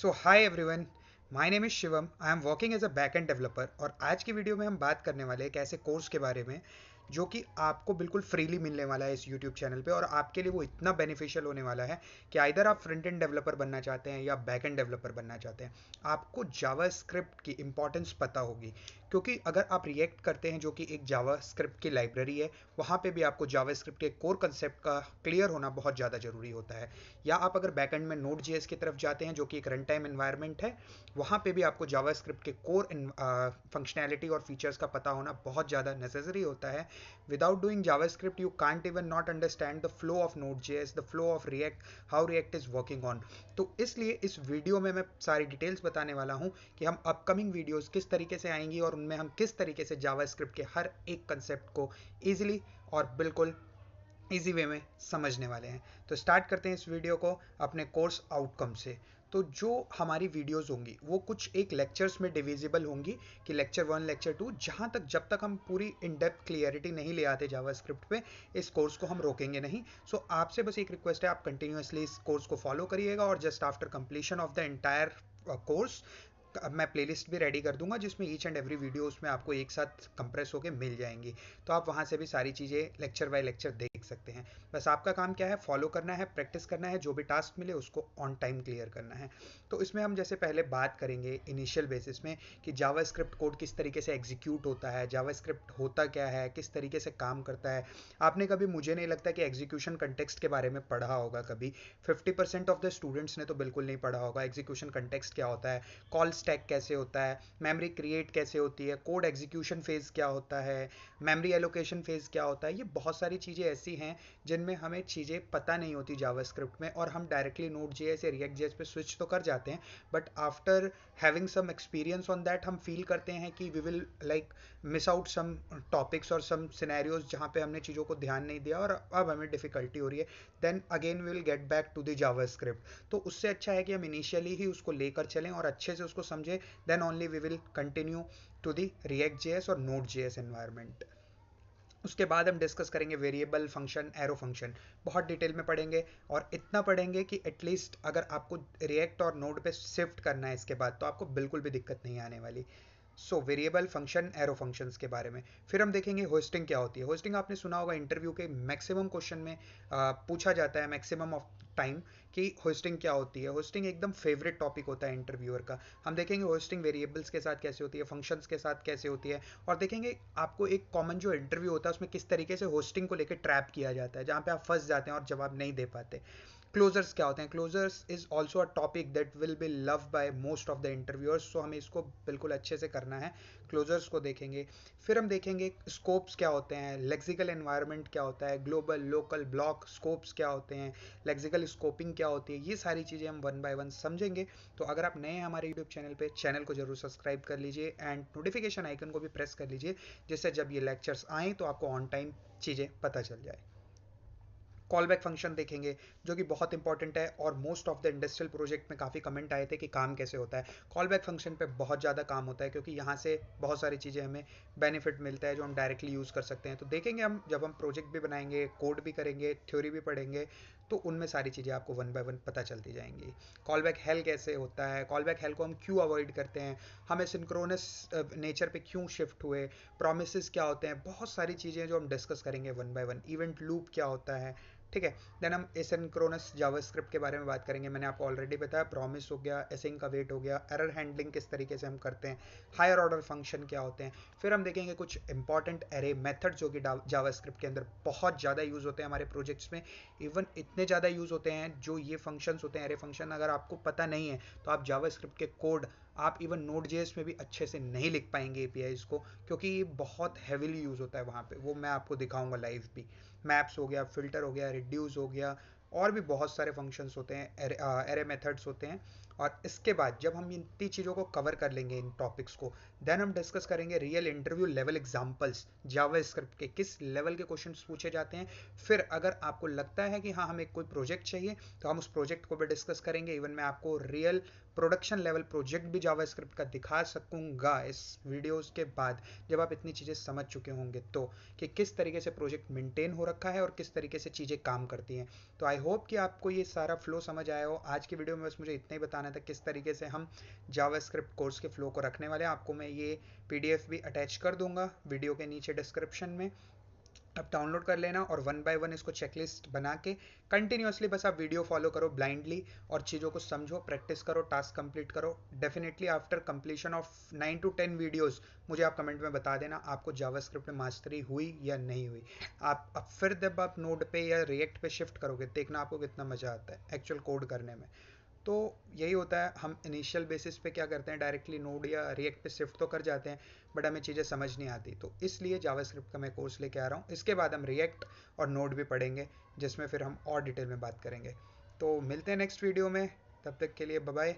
So hi everyone, my name is Shivam. I am working as a back end developer और आज की video में हम बात करने वाले हैं एक ऐसे कोर्स के बारे में जो कि आपको बिल्कुल फ्रीली मिलने वाला है इस यूट्यूब चैनल पे। और आपके लिए वो इतना बेनिफिशियल होने वाला है कि आइदर आप फ्रंट एंड डेवलपर बनना चाहते हैं या बैक एंड डेवलपर बनना चाहते हैं, आपको जावास्क्रिप्ट की इंपॉर्टेंस पता होगी। क्योंकि अगर आप रिएक्ट करते हैं जो कि एक जावास्क्रिप्ट की लाइब्रेरी है, वहाँ पे भी आपको जावास्क्रिप्ट के कोर कंसेप्ट का क्लियर होना बहुत ज़्यादा ज़रूरी होता है। या आप अगर बैकएंड में नोड जेएस की तरफ जाते हैं जो कि एक रन टाइम एनवायरनमेंट है, वहाँ पे भी आपको जावास्क्रिप्ट के कोर फंक्शनैलिटी और फीचर्स का पता होना बहुत ज़्यादा नेसेसरी होता है। Without doing JavaScript you can't even not understand the flow of node JS, the flow of react, how react is working on. तो इसलिए इस वीडियो में मैं सारी डिटेल्स बताने वाला हूँ कि हम अपकमिंग वीडियोस किस तरीके से आएंगी और उनमें हम किस तरीके से जावास्क्रिप्ट के हर एक कंसेप्ट को ईजिली और बिल्कुल इजी वे में समझने वाले हैं। तो स्टार्ट करते हैं इस वीडियो को अपने कोर्स आउटकम से। तो जो हमारी वीडियोस होंगी वो कुछ एक लेक्चर्स में डिविजिबल होंगी कि लेक्चर 1, लेक्चर 2, जहाँ तक जब तक हम पूरी इन डेप्थ क्लियरिटी नहीं ले आते जावास्क्रिप्ट पे, इस कोर्स को हम रोकेंगे नहीं। सो आपसे बस एक रिक्वेस्ट है, आप कंटिन्यूसली इस कोर्स को फॉलो करिएगा और just after completion of the entire course अब मैं प्लेलिस्ट भी रेडी कर दूंगा जिसमें ईच एंड एवरी वीडियो उसमें आपको एक साथ कंप्रेस होकर मिल जाएंगी। तो आप वहाँ से भी सारी चीज़ें लेक्चर बाय लेक्चर देख सकते हैं। बस आपका काम क्या है, फॉलो करना है, प्रैक्टिस करना है, जो भी टास्क मिले उसको ऑन टाइम क्लियर करना है। तो इसमें हम जैसे पहले बात करेंगे इनिशियल बेसिस में कि जावास्क्रिप्ट कोड किस तरीके से एग्जीक्यूट होता है, जावास्क्रिप्ट होता क्या है, किस तरीके से काम करता है। आपने कभी, मुझे नहीं लगता कि एग्जीक्यूशन कंटेक्स्ट के बारे में पढ़ा होगा कभी। 50% ऑफ द स्टूडेंट्स ने तो बिल्कुल नहीं पढ़ा होगा एग्जीक्यूशन कंटेक्स्ट क्या होता है, कॉल स्टैक कैसे होता है, मेमोरी क्रिएट कैसे होती है, कोड एग्जीक्यूशन फेज क्या होता है, मेमोरी एलोकेशन फेज क्या होता है। ये बहुत सारी चीज़ें ऐसी हैं जिनमें हमें चीज़ें पता नहीं होती जावास्क्रिप्ट में, और हम डायरेक्टली नोड जेएस या रिएक्ट जेएस पे स्विच तो कर जाते हैं, but after having some experience on that हम फील करते हैं कि we will like miss out some topics और सम सिनेरियोज जहाँ पे हमने चीज़ों को ध्यान नहीं दिया और अब हमें डिफिकल्टी हो रही है। Then again we will get back to the JavaScript. तो उससे अच्छा है कि हम इनिशियली ही उसको लेकर चलें और अच्छे से उसको समझें। Then only we will continue to the React JS और नोड जेएस एनवायरनमेंट। उसके बाद हम डिस्कस करेंगे वेरिएबल फंक्शन, एरो फंक्शन, बहुत डिटेल में पढ़ेंगे। और इतना पढ़ेंगे कि एटलीस्ट अगर आपको रिएक्ट और नोड पे शिफ्ट करना है इसके बाद, तो आपको बिल्कुल भी दिक्कत नहीं आने वाली। So variable function, arrow functions के बारे में फिर हम देखेंगे होस्टिंग क्या होती है। होस्टिंग आपने सुना होगा, इंटरव्यू के मैक्सिमम क्वेश्चन में पूछा जाता है मैक्सिमम ऑफ टाइम कि होस्टिंग क्या होती है। होस्टिंग एकदम फेवरेट टॉपिक होता है इंटरव्यूअर का। हम देखेंगे होस्टिंग वेरिएबल्स के साथ कैसे होती है, फंक्शंस के साथ कैसे होती है, और देखेंगे आपको एक कॉमन जो इंटरव्यू होता है उसमें किस तरीके से होस्टिंग को लेकर ट्रैप किया जाता है, जहाँ पे आप फंस जाते हैं और जवाब नहीं दे पाते। क्लोजर्स क्या होते हैं, closures is also a topic that will be love by most of the interviewers, so हमें इसको बिल्कुल अच्छे से करना है। क्लोजर्स को देखेंगे। फिर हम देखेंगे स्कोप्स क्या होते हैं, लेक्सिकल एनवायरनमेंट क्या होता है, ग्लोबल, लोकल, ब्लॉक स्कोप्स क्या होते हैं, लेक्सिकल स्कोपिंग क्या होती है। ये सारी चीज़ें हम वन बाय वन समझेंगे। तो अगर आप नए हैं हमारे यूट्यूब चैनल पे, चैनल को जरूर सब्सक्राइब कर लीजिए एंड नोटिफिकेशन आइकन को भी प्रेस कर लीजिए, जिससे जब ये लेक्चर्स आएँ तो आपको ऑन टाइम चीज़ें पता चल जाए। कॉल बैक फंक्शन देखेंगे जो कि बहुत इंपॉर्टेंट है, और most of the industrial project में काफ़ी कमेंट आए थे कि काम कैसे होता है। कॉल बैक फंक्शन पे बहुत ज़्यादा काम होता है क्योंकि यहाँ से बहुत सारी चीज़ें हमें बेनिफिट मिलता है जो हम डायरेक्टली यूज़ कर सकते हैं। तो देखेंगे हम, जब हम प्रोजेक्ट भी बनाएंगे, कोड भी करेंगे, थ्योरी भी पढ़ेंगे, तो उनमें सारी चीज़ें आपको वन बाय वन पता चलती जाएंगी। कॉल बैक हेल कैसे होता है, कॉल बैक हेल को हम क्यों अवॉइड करते हैं, हमें सिंक्रोनस नेचर पे क्यों शिफ्ट हुए, प्रोमिस क्या होते हैं, बहुत सारी चीज़ें जो हम डिस्कस करेंगे one by one. Event loop क्या होता है, ठीक है। देन हम एसिंक्रोनस जावास्क्रिप्ट के बारे में बात करेंगे। मैंने आपको ऑलरेडी बताया, प्रॉमिस हो गया, एसिंग का वेट हो गया, एरर हैंडलिंग किस तरीके से हम करते हैं, हायर ऑर्डर फंक्शन क्या होते हैं। फिर हम देखेंगे कुछ इंपॉर्टेंट एरे मेथड जो कि जावास्क्रिप्ट के अंदर बहुत ज़्यादा यूज़ होते हैं हमारे प्रोजेक्ट्स में। इवन इतने ज़्यादा यूज़ होते हैं जो ये फंक्शंस होते हैं, एरे फंक्शन, अगर आपको पता नहीं है तो आप जावास्क्रिप्ट के कोड आप इवन नोड जेएस में भी अच्छे से नहीं लिख पाएंगे एपीआईज को, क्योंकि ये बहुत हैविली यूज़ होता है वहाँ पे। वो मैं आपको दिखाऊंगा लाइव भी। मैप्स हो गया, फिल्टर हो गया, रिड्यूस हो गया, और भी बहुत सारे फंक्शंस होते हैं, एरे मेथड्स होते हैं। और इसके बाद जब हम इन इतनी चीज़ों को कवर कर लेंगे, इन टॉपिक्स को, देन हम डिस्कस करेंगे real interview level examples, JavaScript के किस लेवल के क्वेश्चंस पूछे जाते हैं। फिर अगर आपको लगता है कि हाँ हमें कोई प्रोजेक्ट चाहिए, तो हम उस प्रोजेक्ट को भी डिस्कस करेंगे। इवन मैं आपको रियल प्रोडक्शन लेवल प्रोजेक्ट भी जावास्क्रिप्ट का दिखा सकूंगा इस वीडियोस के बाद, जब आप इतनी चीज़ें समझ चुके होंगे तो, कि किस तरीके से प्रोजेक्ट मेंटेन हो रखा है और किस तरीके से चीज़ें काम करती हैं। तो आई होप कि आपको ये सारा फ्लो समझ आया हो। आज की वीडियो में बस मुझे इतना ही बताना था किस तरीके से हम जावास्क्रिप्ट कोर्स के फ्लो को रखने वाले हैं। आपको मैं ये पीडीएफ भी अटैच कर दूंगा वीडियो के नीचे डिस्क्रिप्शन में। अब डाउनलोड कर लेना और वन बाय वन इसको चेकलिस्ट बना के कंटिन्यूअसली बस आप वीडियो फॉलो करो ब्लाइंडली, और चीज़ों को समझो, प्रैक्टिस करो, टास्क कंप्लीट करो। Definitely after completion of 9 to 10 videos मुझे आप कमेंट में बता देना आपको जावास्क्रिप्ट में मास्टरी हुई या नहीं हुई। आप अब फिर जब आप नोड पे या रिएक्ट पे शिफ्ट करोगे, देखना आपको कितना मज़ा आता है एक्चुअल कोड करने में। तो यही होता है, हम इनिशियल बेसिस पे क्या करते हैं, डायरेक्टली नोड या रिएक्ट पे शिफ्ट तो कर जाते हैं, बट हमें चीज़ें समझ नहीं आती। तो इसलिए जावास्क्रिप्ट का मैं कोर्स लेके आ रहा हूँ। इसके बाद हम रिएक्ट और नोड भी पढ़ेंगे, जिसमें फिर हम और डिटेल में बात करेंगे। तो मिलते हैं नेक्स्ट वीडियो में, तब तक के लिए बाय बाय।